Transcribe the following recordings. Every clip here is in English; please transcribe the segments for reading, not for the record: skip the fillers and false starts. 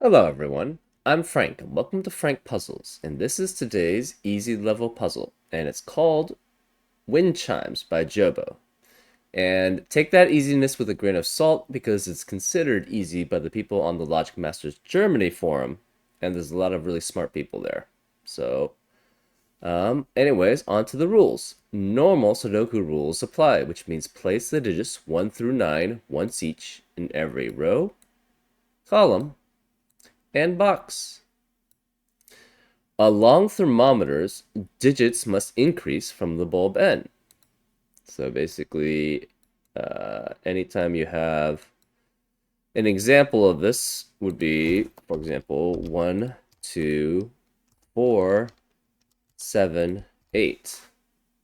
Hello everyone, I'm Frank and welcome to Frank Puzzles, and this is today's easy level puzzle, and it's called Wind Chimes by Jobo. And take that easiness with a grain of salt because it's considered easy by the people on the Logic Masters Germany forum, and there's a lot of really smart people there. So, anyways, on to the rules. Normal Sudoku rules apply, which means place the digits 1 through 9 once each in every row, column, and box. Along thermometers, digits must increase from the bulb end. So basically, anytime you have an example of this would be, for example, 1, 2, 4, 7, 8,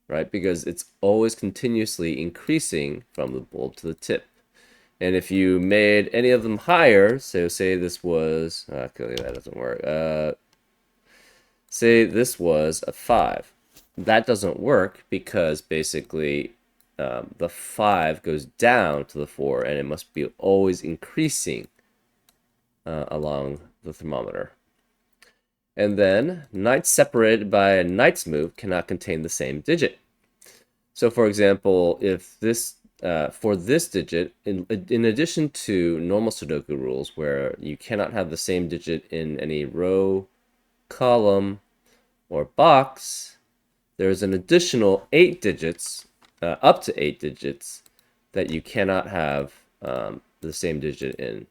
right? Because it's always continuously increasing from the bulb to the tip. And if you made any of them higher, so say this was, clearly that doesn't work. Say this was a 5. That doesn't work because basically the 5 goes down to the 4 and it must be always increasing along the thermometer. And then nights separated by a night's move cannot contain the same digit. So for example, if this for this digit, in addition to normal Sudoku rules where you cannot have the same digit in any row, column, or box, there's an additional 8 digits, up to 8 digits, that you cannot have the same digit in,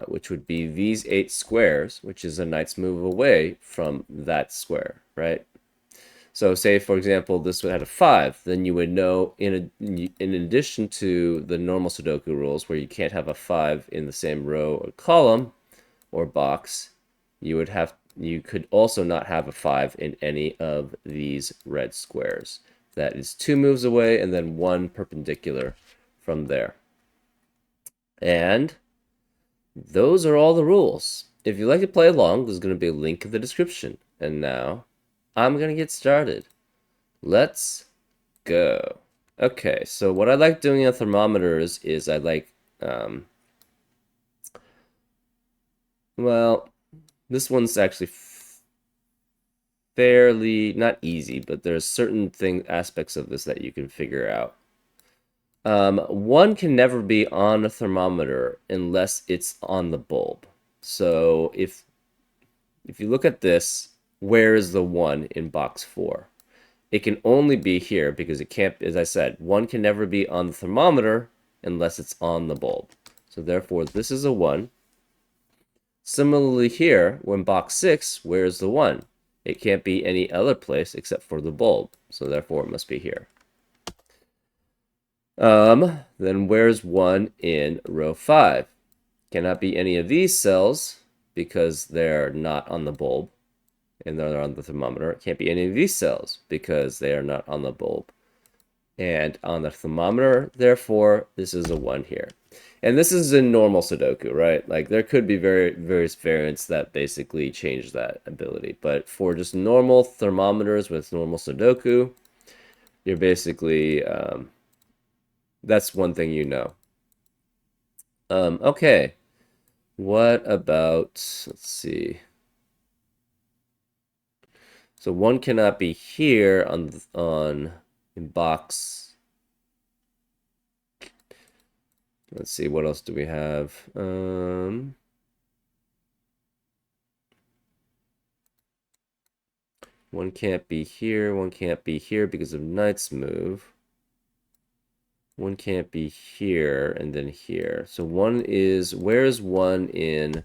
which would be these 8 squares, which is a knight's move away from that square, right? So say, for example, this would have a 5, then you would know, in addition to the normal Sudoku rules where you can't have a 5 in the same row or column or box, you could also not have a 5 in any of these red squares. That is 2 moves away and then 1 perpendicular from there. And those are all the rules. If you'd like to play along, there's going to be a link in the description. And now, I'm going to get started. Let's go. Okay, so what I like doing on thermometers is I like, well, this one's actually fairly, not easy, but there's certain aspects of this that you can figure out. One can never be on a thermometer unless it's on the bulb. So if you look at this, where is the 1 in box 4? It can only be here because it can't, as I said, 1 can never be on the thermometer unless it's on the bulb. So therefore, this is a 1. Similarly here, when box 6, where's the 1? It can't be any other place except for the bulb. So therefore, it must be here. Then where's 1 in row 5? Cannot be any of these cells because they're not on the bulb and they're on the thermometer. It can't be any of these cells because they are not on the bulb and on the thermometer. Therefore, this is a 1 here. And this is in normal Sudoku, right? Like there could be various variants that basically change that ability. But for just normal thermometers with normal Sudoku, you're basically, that's one thing you know. Okay. What about, let's see. So 1 cannot be here on in box. Let's see, what else do we have? 1 can't be here. 1 can't be here because of knight's move. 1 can't be here and then here. So 1 is, where's 1 in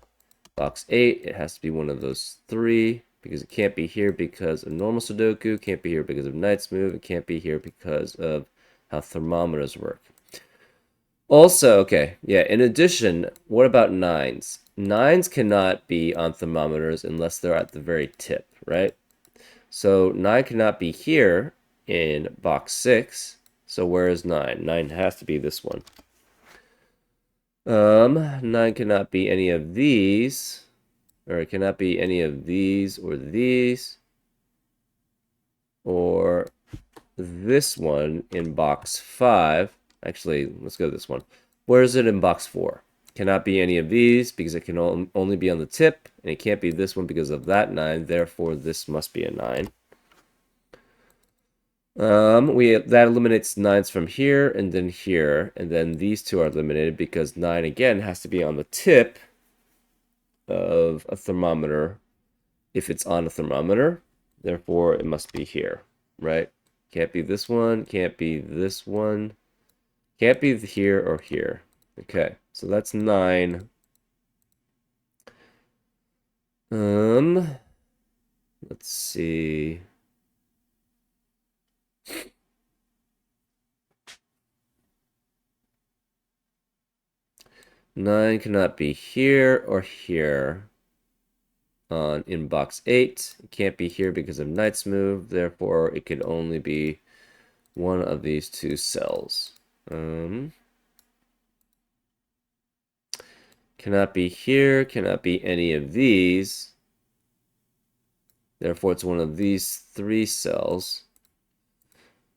box 8? It has to be one of those 3 because it can't be here because of normal Sudoku, can't be here because of knight's move, it can't be here because of how thermometers work. Also, okay, yeah, in addition, what about 9s? 9s cannot be on thermometers unless they're at the very tip, right? So 9 cannot be here in box 6. So where is 9? 9 has to be this one. 9 cannot be any of these, or it cannot be any of these, or this one in box 5. Actually, let's go to this one. Where is it in box 4? Cannot be any of these because it can only be on the tip, and it can't be this one because of that 9. Therefore, this must be a 9. That eliminates 9s from here and then here, and then these two are eliminated because 9 again has to be on the tip of a thermometer if it's on a thermometer. Therefore, it must be here, right? Can't be this one, can't be this one, can't be here or here. Okay, so that's 9. Let's see. Nine cannot be here or here in box 8. It can't be here because of knight's move. Therefore, it could only be one of these two cells. Cannot be here. Cannot be any of these. Therefore, it's one of these 3 cells.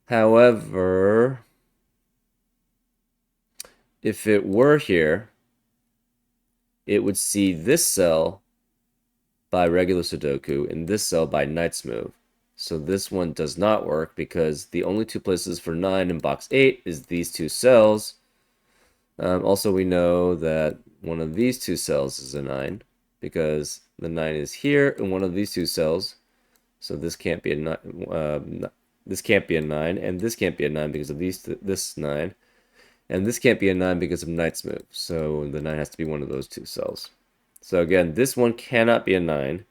However, if it were here, it would see this cell by regular Sudoku and this cell by knight's move. So this one does not work because the only 2 places for 9 in box 8 is these 2 cells. Also, we know that one of these 2 cells is a 9 because the 9 is here in one of these 2 cells. So this can't be a 9. This can't be a 9, and this can't be a 9 because of this 9. And this can't be a 9 because of knight's move. So the 9 has to be one of those 2 cells. So again, this one cannot be a 9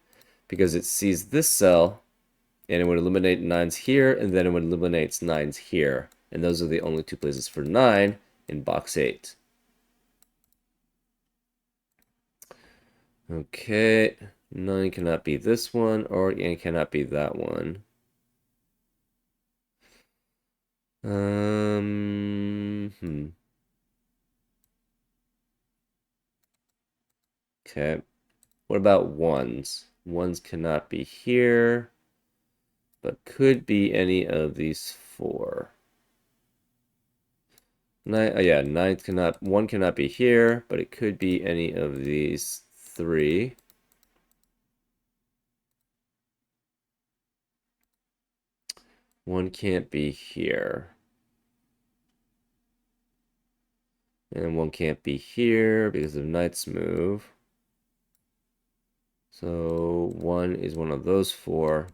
because it sees this cell and it would eliminate 9s here and then it would eliminate 9s here. And those are the only 2 places for 9 in box 8. Okay, 9 cannot be this one or it cannot be that one. Okay. What about ones? Ones cannot be here, but could be any of these 4. 9, yeah, 9 cannot, 1 cannot be here, but it could be any of these 3. One can't be here. And 1 can't be here because of knight's move. So 1 is one of those 4.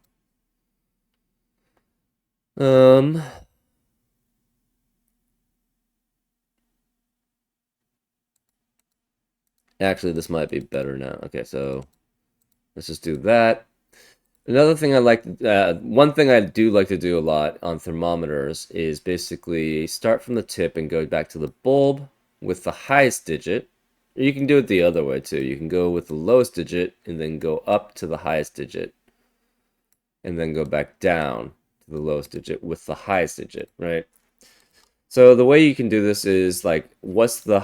Actually, this might be better now. Okay, so let's just do that. Another thing one thing I do like to do a lot on thermometers is basically start from the tip and go back to the bulb with the highest digit. You can do it the other way too. You can go with the lowest digit and then go up to the highest digit. And then go back down to the lowest digit with the highest digit, right? So the way you can do this is like, what's the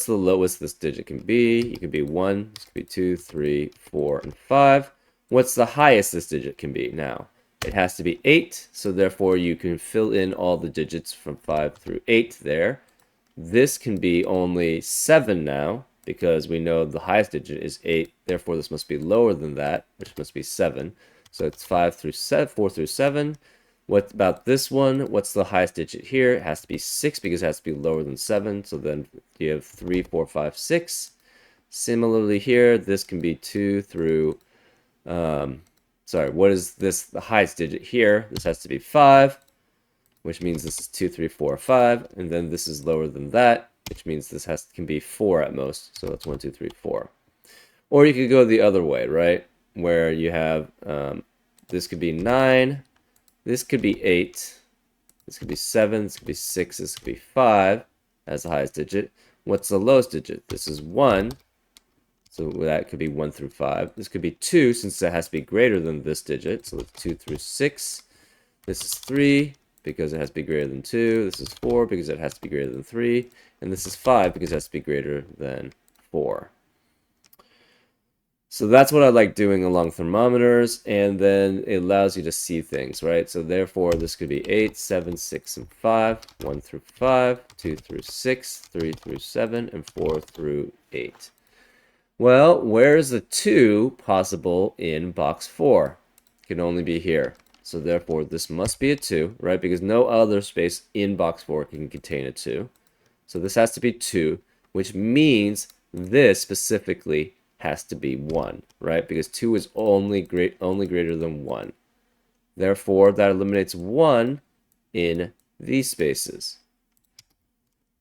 lowest this digit can be? It can be 1, this could be 2, 3, 4, and 5. What's the highest this digit can be now? It has to be 8, so therefore you can fill in all the digits from 5 through 8 there. This can be only 7 now, because we know the highest digit is 8, therefore this must be lower than that, which must be 7. So it's 4 through 7. What about this one? What's the highest digit here? It has to be 6 because it has to be lower than 7. So then you have 3, 4, 5, 6. Similarly here, this can be 2 through, what is this? The highest digit here. This has to be 5, which means this is 2, 3, 4, 5. And then this is lower than that, which means this can be 4 at most. So that's 1, 2, 3, 4. Or you could go the other way, right? Where you have, this could be 9. This could be 8, this could be 7, this could be 6, this could be 5 as the highest digit. What's the lowest digit? This is 1, so that could be 1 through 5. This could be 2, since it has to be greater than this digit, so it's 2 through 6. This is 3, because it has to be greater than 2. This is 4, because it has to be greater than 3. And this is 5, because it has to be greater than 4. So that's what I like doing along thermometers, and then it allows you to see things, right? So therefore, this could be 8, 7, 6, and 5, 1 through 5, 2 through 6, 3 through 7, and 4 through 8. Well, where is the 2 possible in box 4? It can only be here. So therefore, this must be a 2, right? Because no other space in box 4 can contain a 2. So this has to be 2, which means this specifically has to be 1, right? Because 2 is only greater than 1. Therefore, that eliminates 1 in these spaces.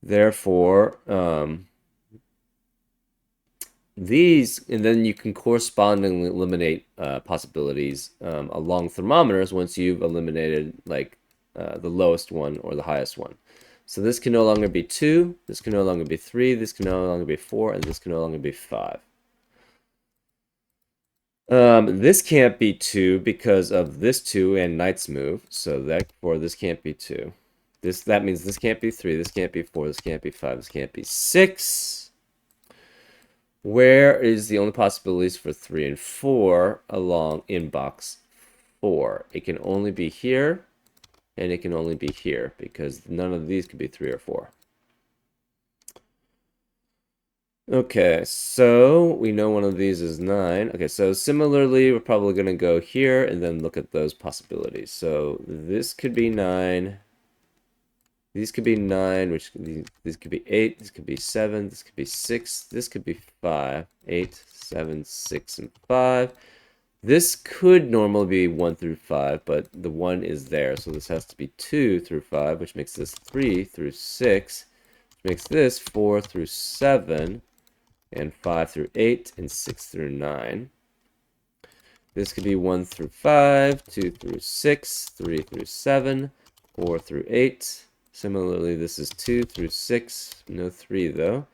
Therefore, these, and then you can correspondingly eliminate possibilities along thermometers once you've eliminated like the lowest one or the highest one. So this can no longer be 2, this can no longer be 3, this can no longer be 4, and this can no longer be 5. This can't be 2 because of this 2 and knight's move, so therefore this can't be 2. That means this can't be 3, this can't be 4, this can't be 5, this can't be 6. Where is the only possibilities for 3 and 4 along in box 4? It can only be here, and it can only be here, because none of these could be 3 or 4. Okay, so we know one of these is 9. Okay, so similarly, we're probably going to go here and then look at those possibilities. So this could be 9. These could be 9, which these could be 8, this could be 7, this could be 6, this could be 5, 8, 7, 6, and 5. This could normally be 1 through 5, but the 1 is there, so this has to be 2 through 5, which makes this 3 through 6, which makes this 4 through 7, and 5 through 8, and 6 through 9. This could be 1 through 5, 2 through 6, 3 through 7, 4 through 8. Similarly, this is 2 through 6, no 3 though.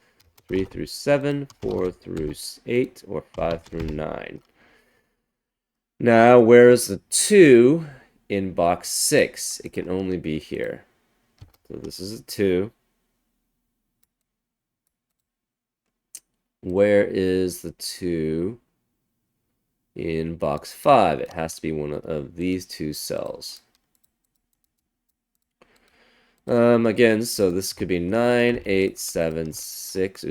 3 through 7, 4 through 8, or 5 through 9. Now, where is the 2 in box 6? It can only be here. So this is a 2. Where is the 2 in box 5? It has to be one of these two cells. Again, so this could be 9, 8, 7, 6,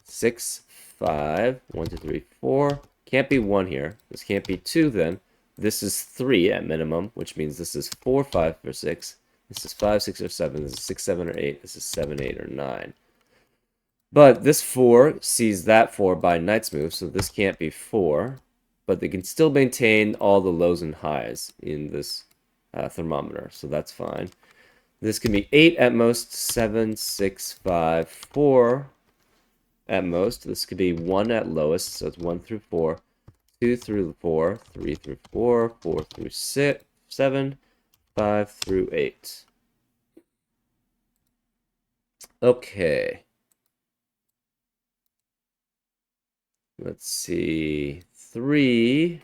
6, 5, 1, 2, 3, 4. Can't be 1 here. This can't be 2 then. This is 3 at minimum, which means this is 4, 5, or 6. This is 5, 6, or 7. This is 6, 7, or 8. This is 7, 8, or 9. But this 4 sees that 4 by knight's move, so this can't be 4. But they can still maintain all the lows and highs in this thermometer, so that's fine. This can be 8 at most, 7, 6, 5, 4 at most. This could be 1 at lowest, so it's 1 through 4, 2 through 4, 3 through 4, 4 through 6, 7, 5 through 8. Okay. Let's see. 3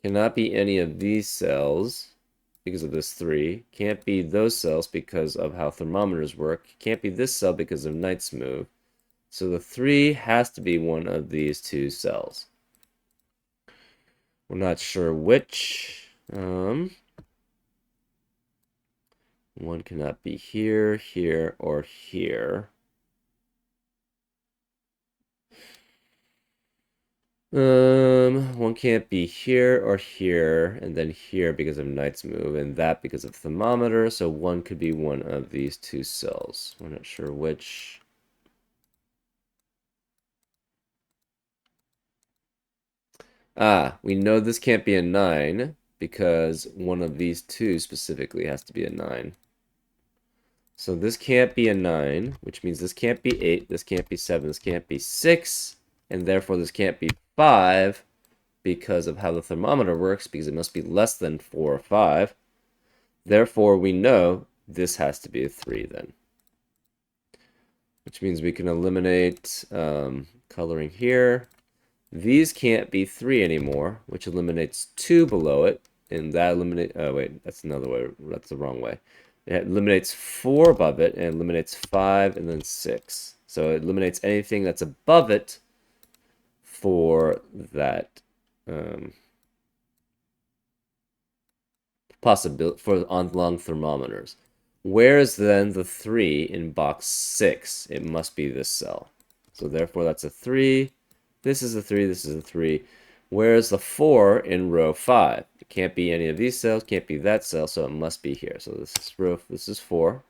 cannot be any of these cells because of this 3. Can't be those cells because of how thermometers work. Can't be this cell because of knight's move. So the 3 has to be one of these two cells. We're not sure which. One cannot be here, here, or here. One can't be here or here, and then here because of knight's move, and that because of thermometer, so one could be one of these two cells. We're not sure which. We know this can't be a 9, because one of these two specifically has to be a 9. So this can't be a 9, which means this can't be 8, this can't be 7, this can't be 6, and therefore this can't be 5, because of how the thermometer works, because it must be less than 4 or 5. Therefore, we know this has to be a 3 then. Which means we can eliminate coloring here. These can't be 3 anymore, which eliminates 2 below it. And that eliminates... Oh, wait, that's another way. That's the wrong way. It eliminates 4 above it, and eliminates 5, and then 6. So it eliminates anything that's above it, for that possibility for on long thermometers. Where is then the 3 in box 6? It must be this cell. So therefore that's a 3. This is a 3, this is a 3. Where is the 4 in row 5? It can't be any of these cells, can't be that cell, so it must be here. So this is 4.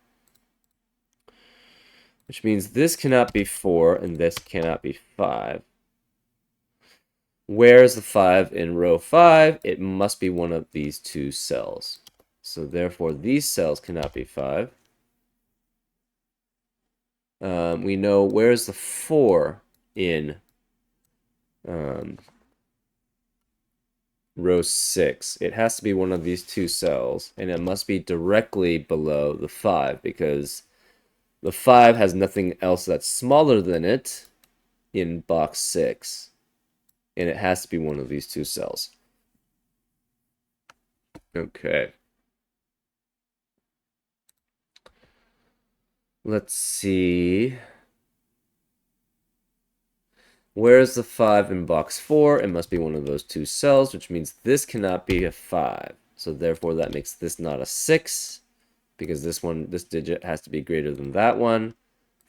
Which means this cannot be 4 and this cannot be 5. Where's the 5 in row 5? It must be one of these two cells. So therefore, these cells cannot be 5. We know where's the 4 in row 6. It has to be one of these two cells, and it must be directly below the 5, because the 5 has nothing else that's smaller than it in box 6. And it has to be one of these two cells. Okay. Let's see. Where's the 5 in box 4? It must be one of those two cells, which means this cannot be a 5. So therefore that makes this not a 6, because this digit has to be greater than that one.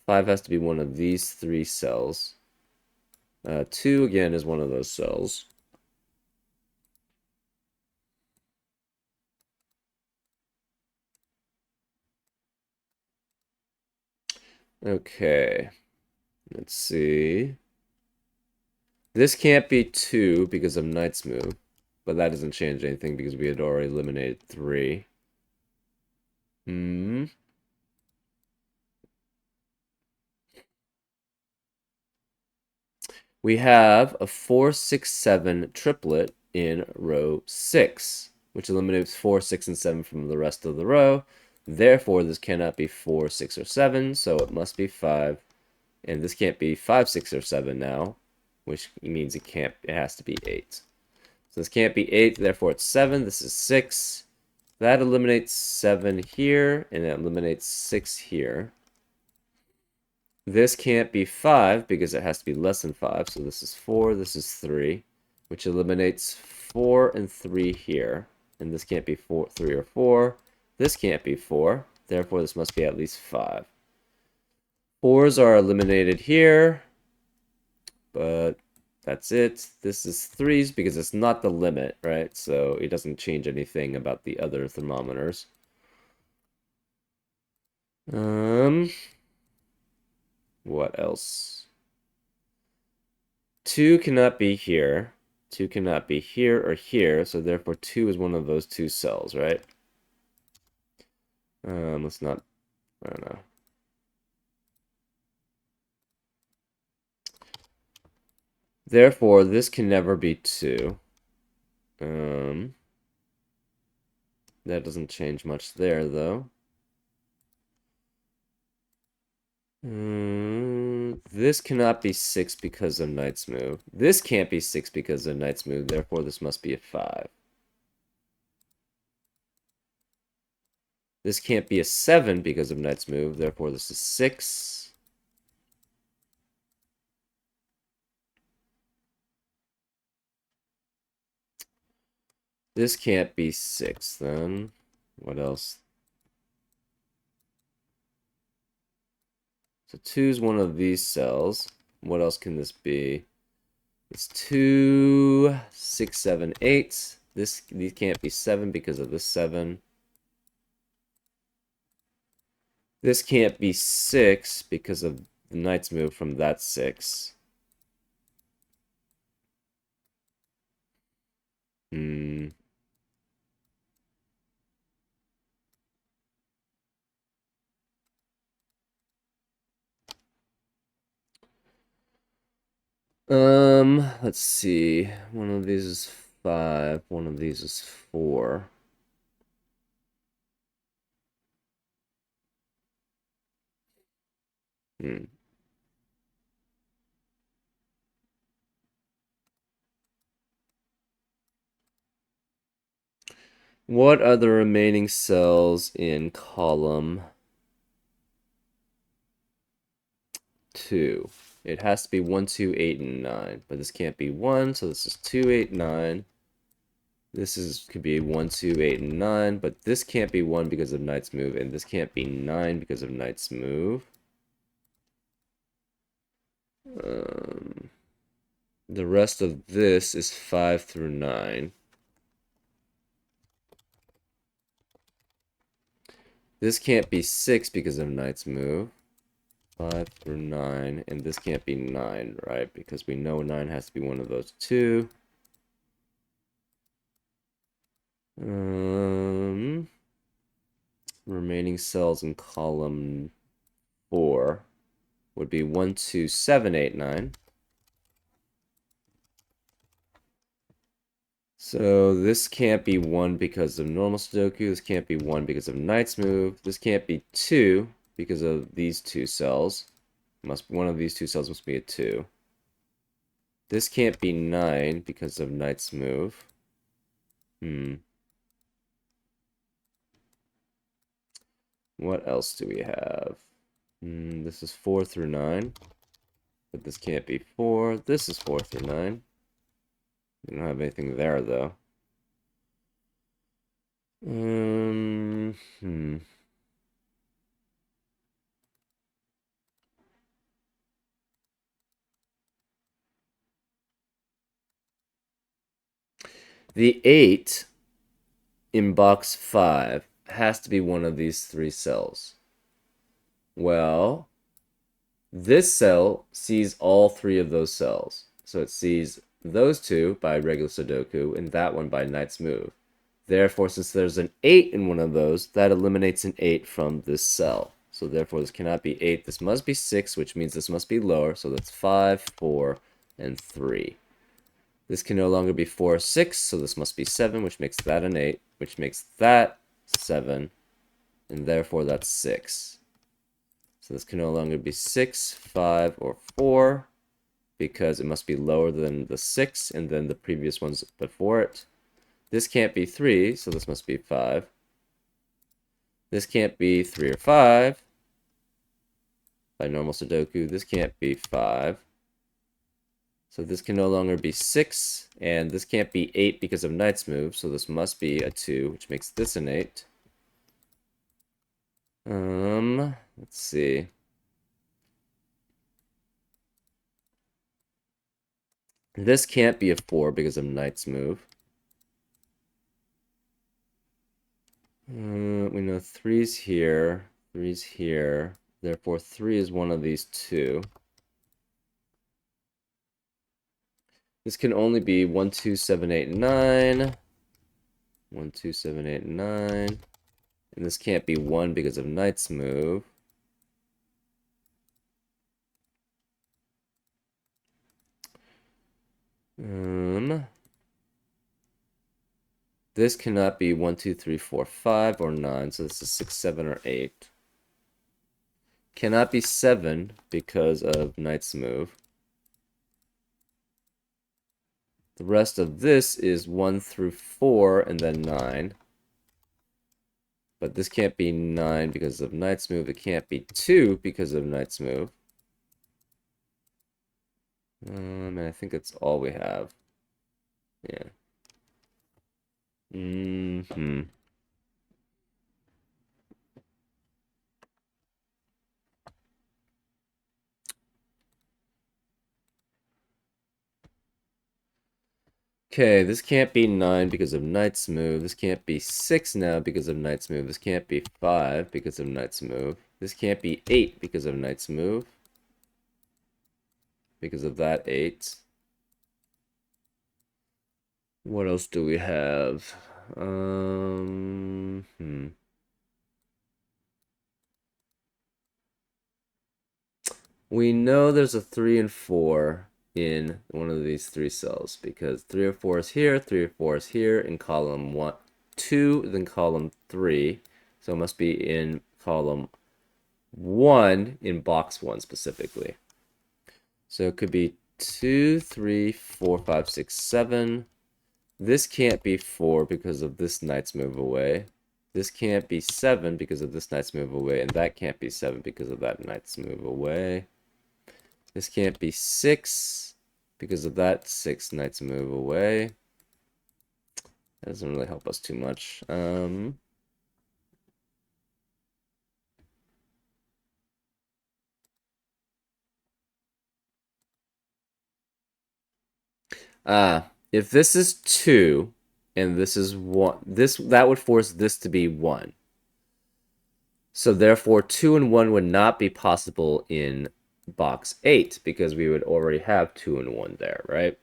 5 has to be one of these three cells. 2 again is one of those cells. Okay, let's see. This can't be 2 because of Knight's move, but that doesn't change anything because we had already eliminated 3. We have a 4, 6, 7 triplet in row 6, which eliminates 4, 6, and 7 from the rest of the row. Therefore, this cannot be 4, 6, or 7, so it must be 5. And this can't be 5, 6, or 7 now, which means it has to be 8. So this can't be 8, therefore it's 7. This is 6. That eliminates 7 here, and that eliminates 6 here. This can't be 5 because it has to be less than 5. So this is 4, this is 3, which eliminates 4 and 3 here. And this can't be 4, 3, or 4. This can't be 4. Therefore, this must be at least 5. 4s are eliminated here. But that's it. This is 3s because it's not the limit, right? So it doesn't change anything about the other thermometers. What else? 2 cannot be here. 2 cannot be here or here, so therefore 2 is one of those two cells, right? Let's not, I don't know. Therefore, this can never be 2. That doesn't change much there, though. This cannot be 6 because of Knight's move. This can't be 6 because of Knight's move, therefore this must be a 5. This can't be a 7 because of Knight's move, therefore this is 6. This can't be 6 then. What else? So 2 is one of these cells. What else can this be? It's 2, 6, 7, 8. These can't be 7 because of this 7. This can't be 6 because of the Knight's move from that 6. Let's see. One of these is 5, one of these is 4. What are the remaining cells in column 2. It has to be 1, 2, 8, and 9. But this can't be 1, so this is 2, 8, 9. This could be 1, 2, 8, and 9. But this can't be 1 because of knight's move, and this can't be 9 because of knight's move. The rest of this is 5 through 9. This can't be 6 because of knight's move. 5 through 9, and this can't be 9, right? Because we know 9 has to be one of those two. Remaining cells in column 4 would be 1, 2, 7, 8, 9. So this can't be 1 because of normal Sudoku. This can't be 1 because of knight's move. This can't be 2 because of these two cells. One of these two cells must be a 2. This can't be 9 because of knight's move. What else do we have? This is 4 through 9. But this can't be 4. This is 4 through 9. We don't have anything there, though. The 8 in box 5 has to be one of these 3 cells. Well, this cell sees all 3 of those cells. So it sees those 2 by regular Sudoku and that one by knight's move. Therefore, since there's an 8 in one of those, that eliminates an 8 from this cell. So therefore, this cannot be 8. This must be 6, which means this must be lower. So that's 5, 4, and 3. This can no longer be 4 or 6, so this must be 7, which makes that an 8, which makes that 7, and therefore that's 6. So this can no longer be 6, 5, or 4, because it must be lower than the 6, and then the previous ones before it. This can't be 3, so this must be 5. This can't be 3 or 5 by normal Sudoku. This can't be 5. So this can no longer be 6, and this can't be 8 because of knight's move, so this must be a 2, which makes this an 8. Let's see. This can't be a 4 because of knight's move. We know 3's here, 3's here, therefore 3 is one of these 2. This can only be 1, 2, 7, 8, 9. 1, 2, 7, 8, 9. And this can't be 1 because of knight's move. This cannot be 1, 2, 3, 4, 5, or 9. So this is 6, 7, or 8. Cannot be 7 because of knight's move. The rest of this is 1 through 4 and then 9. But this can't be 9 because of knight's move. It can't be 2 because of knight's move. And I think that's all we have. Yeah. Okay, this can't be 9 because of knight's move. This can't be 6 now because of knight's move. This can't be 5 because of knight's move. This can't be 8 because of knight's move. Because of that 8. What else do we have? We know there's a 3 and 4 in one of these 3 cells because 3 or 4 is here, 3 or 4 is here in column 1, 2, then column 3. So it must be in column 1 in box 1 specifically. So it could be 2, 3, 4, 5, 6, 7. This can't be 4 because of this knight's move away. This can't be 7 because of this knight's move away, and that can't be 7 because of that knight's move away. This can't be 6 because of that. 6 knights move away. That doesn't really help us too much. If this is 2 and this is 1, that would force this to be 1. So therefore 2 and 1 would not be possible in box 8 because we would already have 2 and 1 there, right?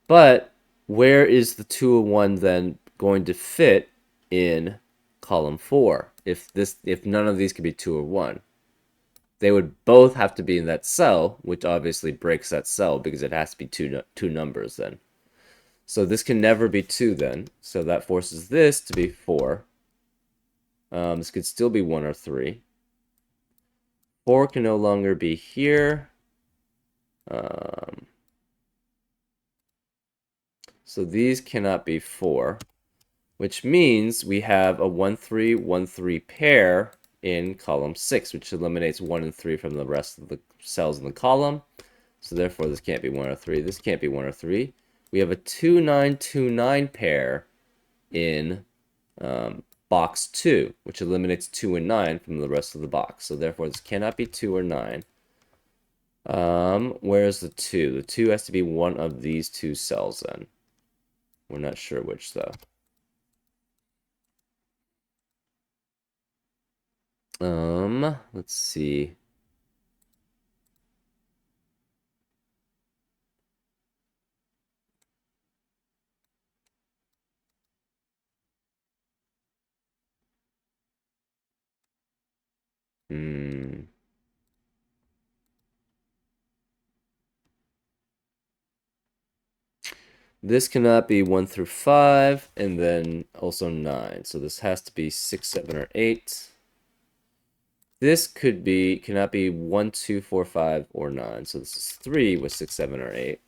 But where is the 2 and 1 then going to fit in column 4 if none of these could be 2 or 1? They would both have to be in that cell, which obviously breaks that cell because it has to be two numbers then. So this can never be 2 then. So that forces this to be 4. This could still be 1 or 3. 4 can no longer be here. So these cannot be 4, which means we have a 1-3, 1-3 pair in column 6, which eliminates 1 and 3 from the rest of the cells in the column. So therefore, this can't be 1 or 3. This can't be 1 or 3. We have a 2-9, 2-9 pair in box 2, which eliminates 2 and 9 from the rest of the box. So therefore, this cannot be 2 or 9. Where's the 2? The 2 has to be one of these two cells then. We're not sure which though. Let's see. This cannot be 1 through 5, and then also 9. So this has to be 6, 7, or 8. This cannot be 1, 2, 4, 5, or 9. So this is 3 with 6, 7, or 8.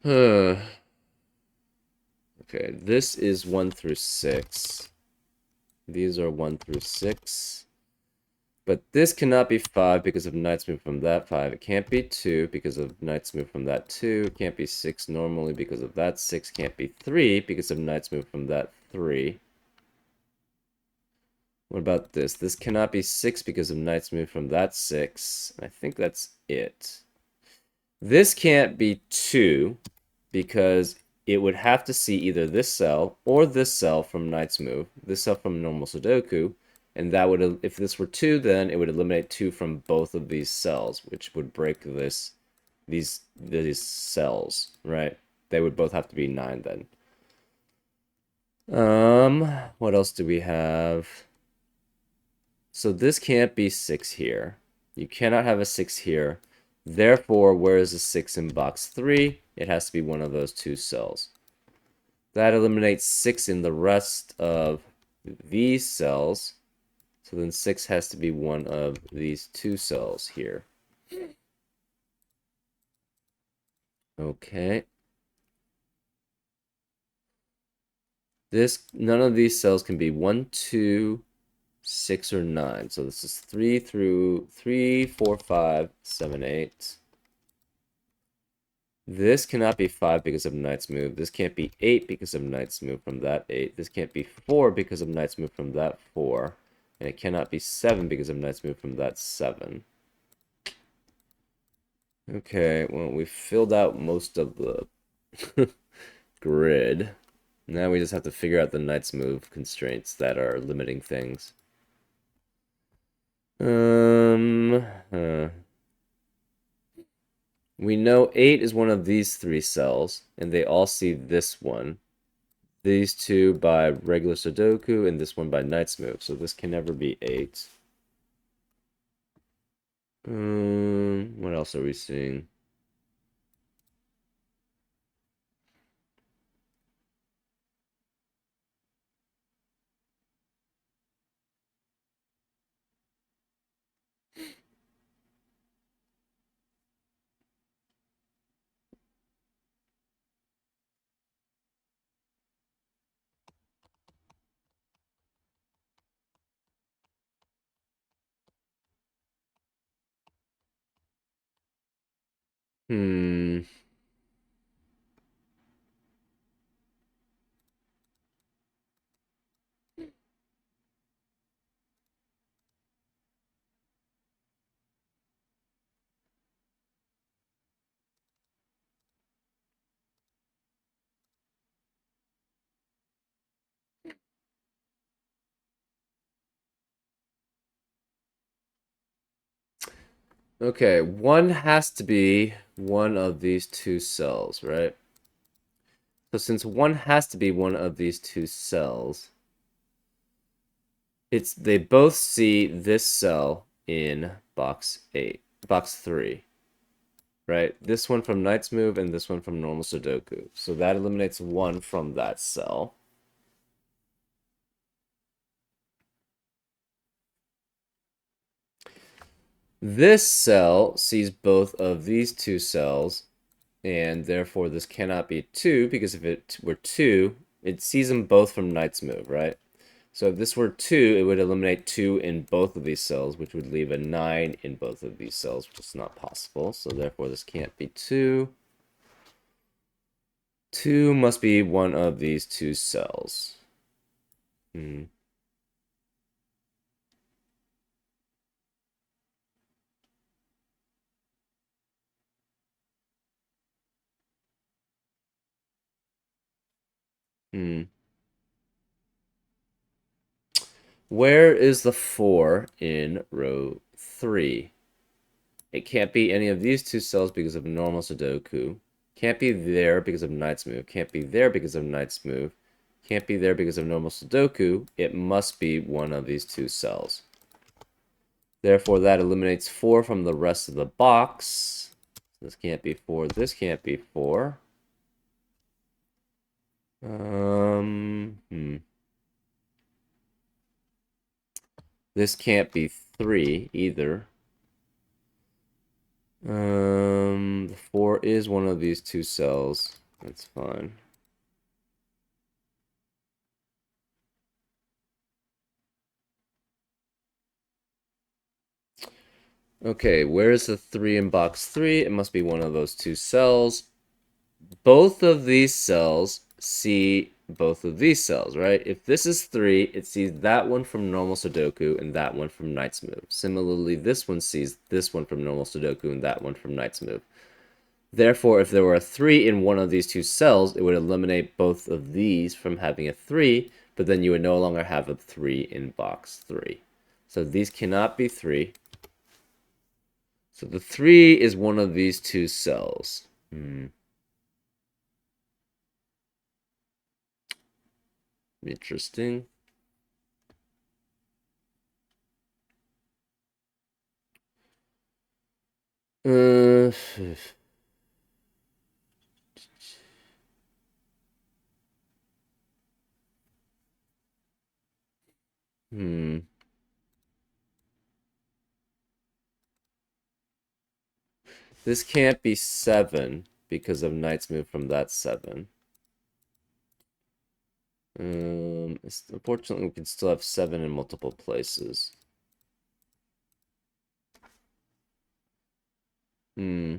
Okay, this is 1 through 6. These are 1 through 6. But this cannot be 5 because of knights move from that 5. It can't be 2 because of knights move from that 2. It can't be 6 normally because of that 6. Can't be 3 because of knights move from that 3. What about this? This cannot be 6 because of knights move from that 6. I think that's it. This can't be 2 because it would have to see either this cell or this cell from knight's move, this cell from normal Sudoku, and that would, if this were 2, then it would eliminate 2 from both of these cells, which would break these cells, right? They would both have to be 9 then. What else do we have? So this can't be 6 here. You cannot have a 6 here. Therefore, where is the 6 in box 3? It has to be one of those two cells. That eliminates 6 in the rest of these cells. So then 6 has to be one of these two cells here. Okay. None of these cells can be 1, 2, 6, or 9. So this is 3 through 3, 4, 5, 7, 8. This cannot be 5 because of knight's move. This can't be 8 because of knight's move from that 8. This can't be 4 because of knight's move from that 4. And it cannot be 7 because of knight's move from that 7. Okay, well, we filled out most of the grid. Now we just have to figure out the knight's move constraints that are limiting things. We know 8 is one of these 3 cells, and they all see this one. These two by regular Sudoku, and this one by knight's move, so this can never be 8. What else are we seeing? Hmm. Okay, one has to be one of these two cells, right? So since one has to be one of these two cells, they both see this cell in box 3, right? This one from Knight's Move and this one from normal Sudoku. So that eliminates one from that cell. This cell sees both of these two cells, and therefore this cannot be 2, because if it were 2, it sees them both from Knight's Move, right? So if this were 2, it would eliminate 2 in both of these cells, which would leave a 9 in both of these cells, which is not possible. So therefore this can't be 2. 2 must be one of these two cells. Hmm. Hmm. Where is the 4 in row 3? It can't be any of these two cells because of normal Sudoku. Can't be there because of Knight's Move. Can't be there because of Knight's Move. Can't be there because of normal Sudoku. It must be one of these two cells. Therefore, that eliminates 4 from the rest of the box. This can't be 4. This can't be 4. Hmm. This can't be 3 either. The 4 is one of these two cells. That's fine. Okay, where's the 3 in box 3? It must be one of those two cells. Both of these cells see both of these cells, right? If this is 3, it sees that one from normal Sudoku and that one from Knight's Move. Similarly, this one sees this one from normal Sudoku and that one from Knight's Move. Therefore, if there were a 3 in one of these two cells, it would eliminate both of these from having a 3, but then you would no longer have a 3 in box 3. So these cannot be 3. So the 3 is one of these two cells. Interesting. Uh, hmm. This can't be 7 because of Knight's Move from that 7. Unfortunately, we can still have 7 in multiple places. Hmm.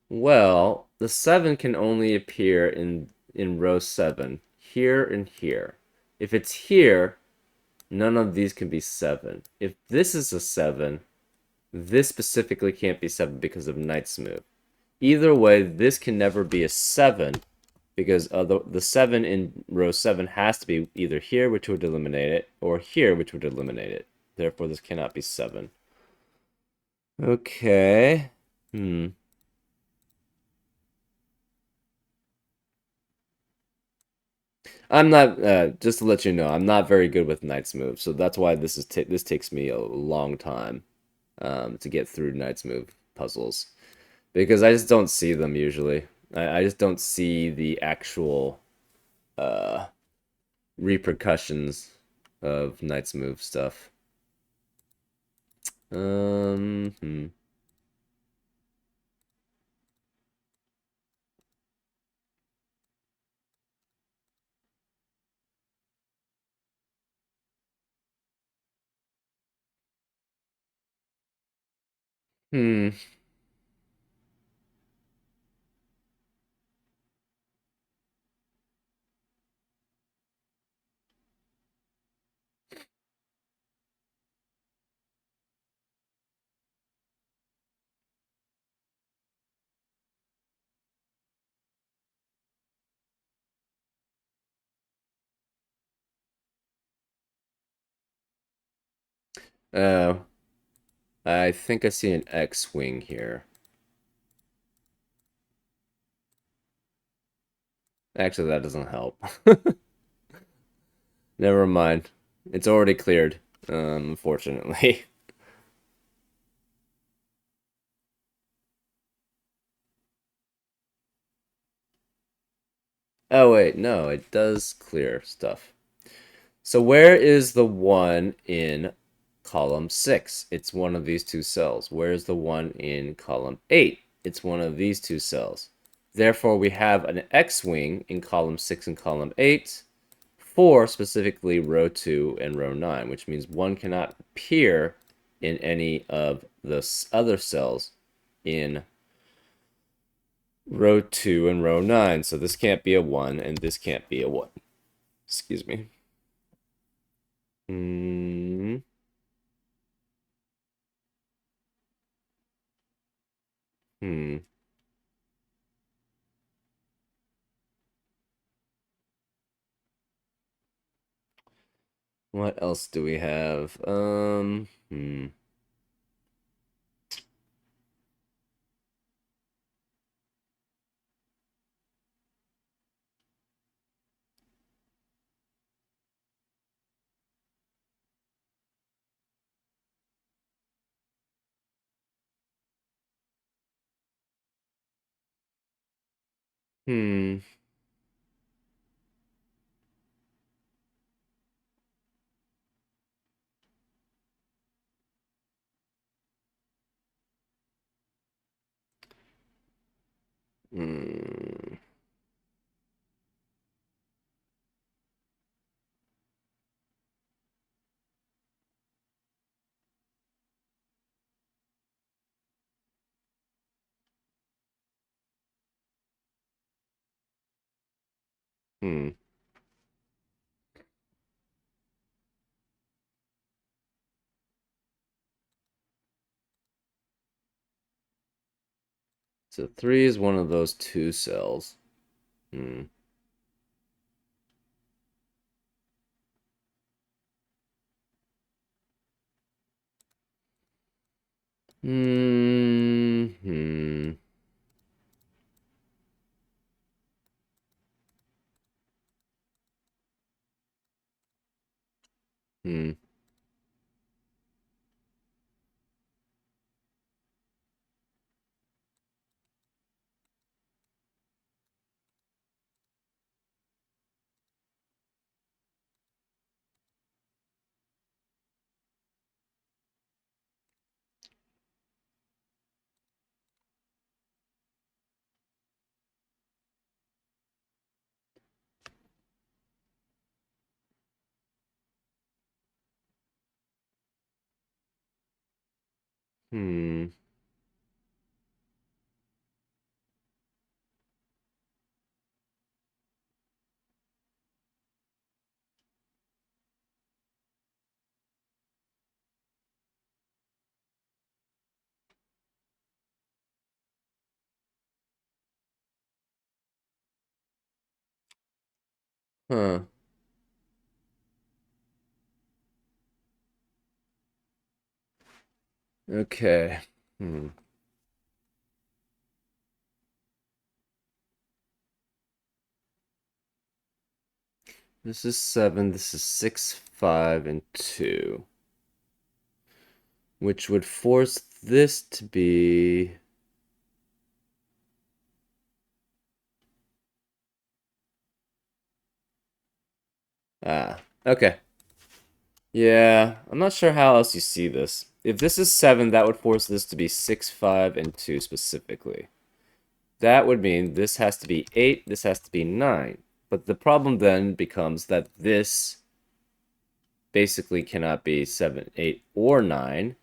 Well, the 7 can only appear in row 7, here and here. If it's here, none of these can be 7. If this is a 7, this specifically can't be 7 because of Knight's Move. Either way, this can never be a 7 because the 7 in row 7 has to be either here, which would eliminate it, or here, which would eliminate it. Therefore, this cannot be 7. Okay. Hmm. I'm not. Just to let you know, I'm not very good with Knight's Move, so that's why this takes me a long time to get through Knight's Move puzzles because I just don't see them usually. I just don't see the actual uh, repercussions of Knight's Move stuff. Hmm. Hmm. Uh, I think I see an X-wing here. Actually, that doesn't help. Never mind. It's already cleared, unfortunately. Oh, wait, no, it does clear stuff. So where is the 1 in column 6? It's one of these two cells. Where's the 1 in column 8? It's one of these two cells. Therefore, we have an X-wing in column 6 and column 8 for specifically row 2 and row 9, which means 1 cannot appear in any of the other cells in row 2 and row 9. So this can't be a 1 and this can't be a 1. Excuse me. Hmm. Hmm. What else do we have? Hmm. Hmm. Hmm. So 3 is one of those two cells. Hmm. Hmm. Hmm. Hmm. Hmm. Huh. Okay. Hmm. This is 7. This is 6, 5, and 2, which would force this to be. Ah. Okay. Yeah, I'm not sure how else you see this. If this is 7, that would force this to be 6, 5, and 2 specifically. That would mean this has to be 8, this has to be 9. But the problem then becomes that this basically cannot be 7, 8, or 9.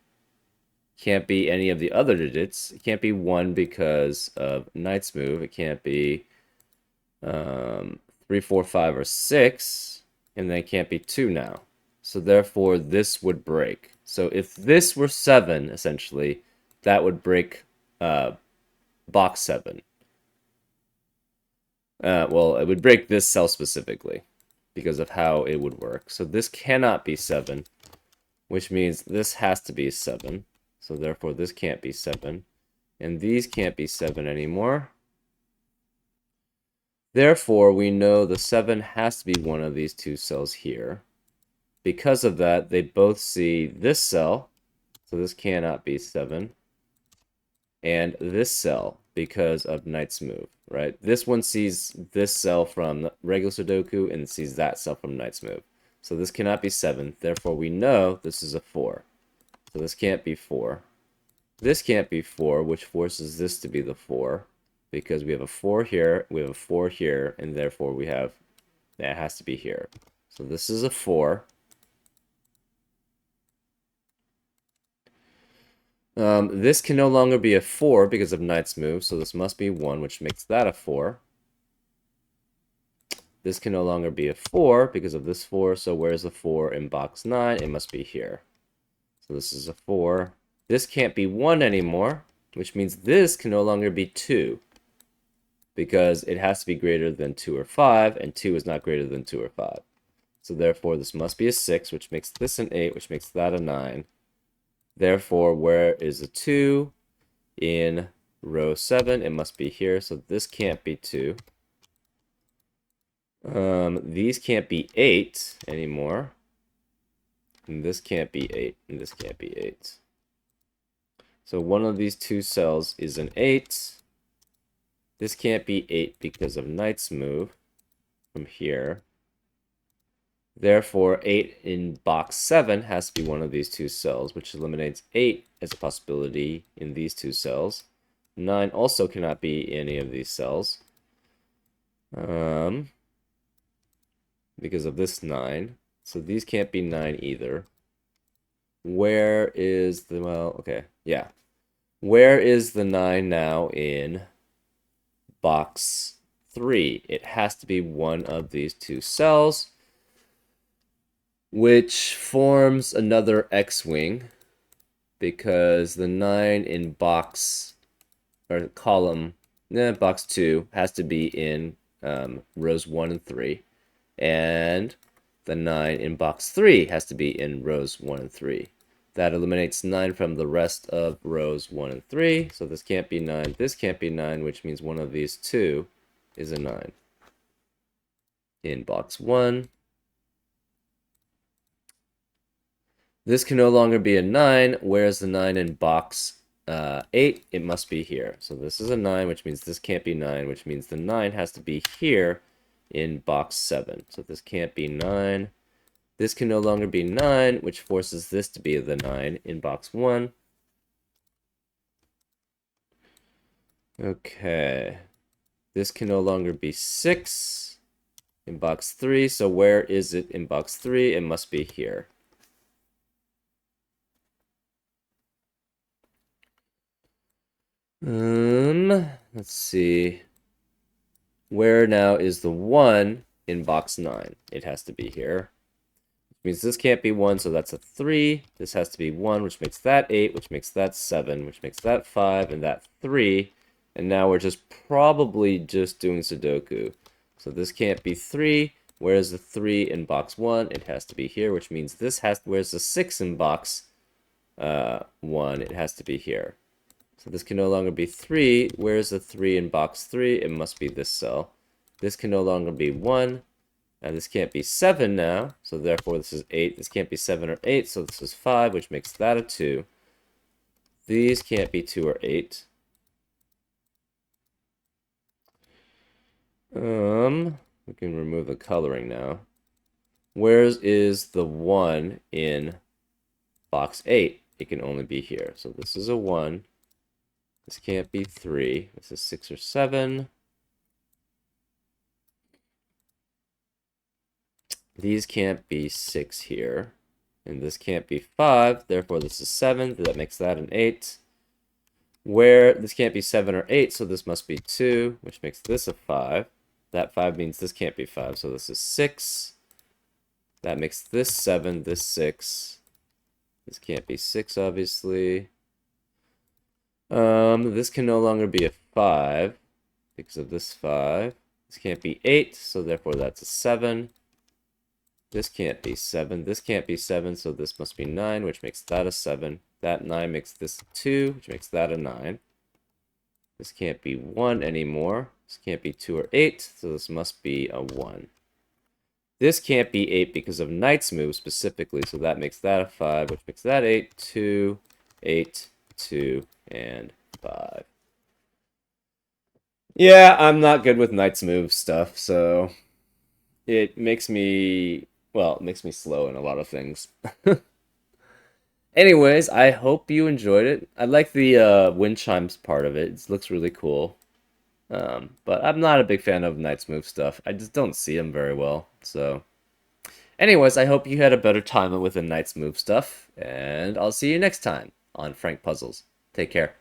Can't be any of the other digits. It can't be 1 because of knight's move. It can't be 3, 4, 5, or 6. And then it can't be 2 now. So therefore, this would break. So if this were 7, essentially, that would break box 7. Well, it would break this cell specifically because of how it would work. So this cannot be 7, which means this has to be 7. So therefore, this can't be 7. And these can't be 7 anymore. Therefore, we know the 7 has to be one of these two cells here. Because of that, they both see this cell. So this cannot be 7. And this cell because of knight's move, right? This one sees this cell from regular Sudoku and sees that cell from knight's move. So this cannot be 7. Therefore, we know this is a 4. So this can't be 4. This can't be 4, which forces this to be the 4. Because we have a 4 here, we have a 4 here, and therefore we have, that has to be here. So this is a 4. This can no longer be a 4 because of knight's move, so this must be 1, which makes that a 4. This can no longer be a 4 because of this 4, so where's the 4 in box 9? It must be here. So this is a 4. This can't be 1 anymore, which means this can no longer be 2. Because it has to be greater than 2 or 5, and 2 is not greater than 2 or 5. So therefore, this must be a 6, which makes this an 8, which makes that a 9. Therefore, where is a 2 in row 7? It must be here, so this can't be 2. These can't be 8 anymore. And this can't be 8, and this can't be 8. So one of these two cells is an 8. This can't be 8 because of knight's move from here. Therefore, 8 in box 7 has to be one of these two cells, which eliminates 8 as a possibility in these two cells. 9 also cannot be any of these cells. Because of this 9. So these can't be 9 either. Where is the, well, okay, yeah. Where is the 9 now in box 3? It has to be one of these two cells, which forms another X-wing, because the 9 in box, or column, box 2 has to be in rows 1 and 3, and the 9 in box 3 has to be in rows 1 and 3. That eliminates 9 from the rest of rows 1 and 3, so this can't be 9, this can't be 9, which means one of these two is a 9. In box 1, this can no longer be a 9, whereas the 9 in box 8, it must be here. So this is a 9, which means this can't be 9, which means the 9 has to be here in box 7. So this can't be 9. This can no longer be 9, which forces this to be the 9 in box 1. Okay. This can no longer be 6 in box 3. So where is it in box 3? It must be here. Let's see. Where now is the 1 in box 9? It has to be here. Which means this can't be 1, so that's a 3. This has to be 1, which makes that 8, which makes that 7, which makes that 5, and that 3. And now we're just probably just doing Sudoku. So this can't be 3. Where's the 3 in box 1? It has to be here, which means this has, where's the 6 in box 1? It has to be here. So this can no longer be 3. Where's the 3 in box 3? It must be this cell. This can no longer be 1. And this can't be 7 now. So therefore this is 8. This can't be 7 or 8. So this is 5, which makes that a 2. These can't be 2 or 8. We can remove the coloring now. Where is the 1 in box 8? It can only be here. So this is a 1. This can't be 3. This is 6 or 7. These can't be 6 here. And this can't be 5, therefore this is 7. That makes that an 8. Where this can't be 7 or 8, so this must be 2, which makes this a 5. That 5 means this can't be 5, so this is 6. That makes this 7, this 6. This can't be 6, obviously. This can no longer be a 5 because of this 5. This can't be 8, so therefore that's a 7. This can't be 7. This can't be 7, so this must be 9, which makes that a 7. That 9 makes this a 2, which makes that a 9. This can't be 1 anymore. This can't be 2 or 8, so this must be a 1. This can't be 8 because of knight's move specifically, so that makes that a 5, which makes that 8, 2, 8, 2, and 5. Yeah, I'm not good with knight's move stuff, so it makes me, well, it makes me slow in a lot of things. Anyways, I hope you enjoyed it. I like the wind chimes part of it. It looks really cool. But I'm not a big fan of knight's move stuff. I just don't see them very well. So, anyways, I hope you had a better time with the knight's move stuff, and I'll see you next time on Frank Puzzles. Take care.